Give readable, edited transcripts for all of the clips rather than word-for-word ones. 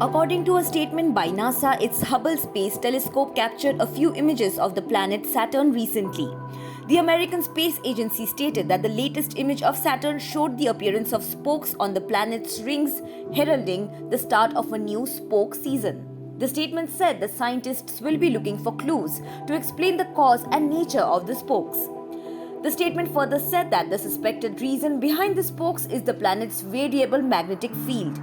According to a statement by NASA, its Hubble Space Telescope captured a few images of the planet Saturn recently. The American Space Agency stated that the latest image of Saturn showed the appearance of spokes on the planet's rings, heralding the start of a new spoke season. The statement said that scientists will be looking for clues to explain the cause and nature of the spokes. The statement further said that the suspected reason behind the spokes is the planet's variable magnetic field.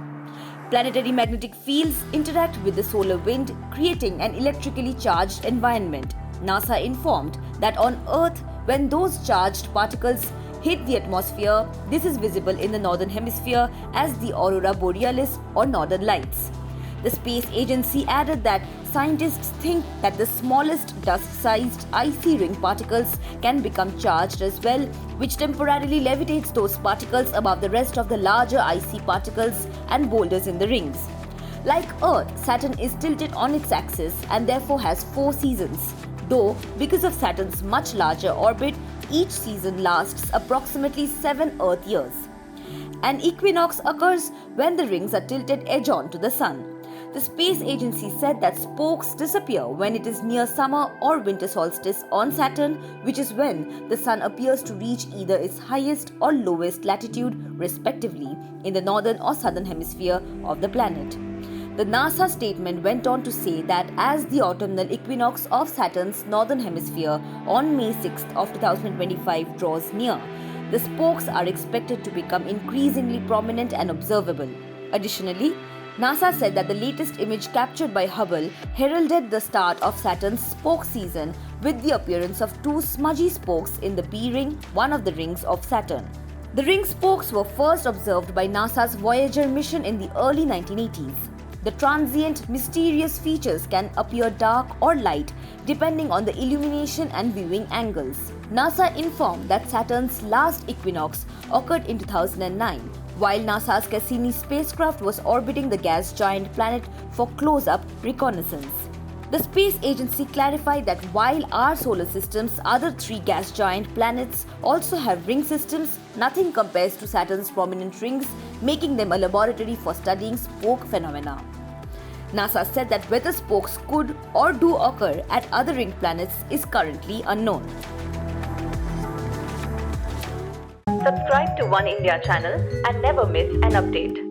Planetary magnetic fields interact with the solar wind, creating an electrically charged environment. NASA informed that on Earth, when those charged particles hit the atmosphere, this is visible in the northern hemisphere as the aurora borealis or northern lights. The space agency added that scientists think that the smallest dust-sized icy ring particles can become charged as well, which temporarily levitates those particles above the rest of the larger icy particles and boulders in the rings. Like Earth, Saturn is tilted on its axis and therefore has 4 seasons. Though, because of Saturn's much larger orbit, each season lasts approximately 7 Earth years. An equinox occurs when the rings are tilted edge-on to the Sun. The space agency said that spokes disappear when it is near summer or winter solstice on Saturn, which is when the Sun appears to reach either its highest or lowest latitude, respectively, in the northern or southern hemisphere of the planet. The NASA statement went on to say that as the autumnal equinox of Saturn's northern hemisphere on May 6 of 2025 draws near, the spokes are expected to become increasingly prominent and observable. Additionally, NASA said that the latest image captured by Hubble heralded the start of Saturn's spoke season with the appearance of 2 smudgy spokes in the B ring, one of the rings of Saturn. The ring spokes were first observed by NASA's Voyager mission in the early 1980s. The transient, mysterious features can appear dark or light depending on the illumination and viewing angles. NASA informed that Saturn's last equinox occurred in 2009, while NASA's Cassini spacecraft was orbiting the gas giant planet for close-up reconnaissance. The space agency clarified that while our solar system's other 3 gas giant planets also have ring systems, nothing compares to Saturn's prominent rings, making them a laboratory for studying spoke phenomena. NASA said that whether spokes could or do occur at other ring planets is currently unknown. Subscribe to One India channel and never miss an update.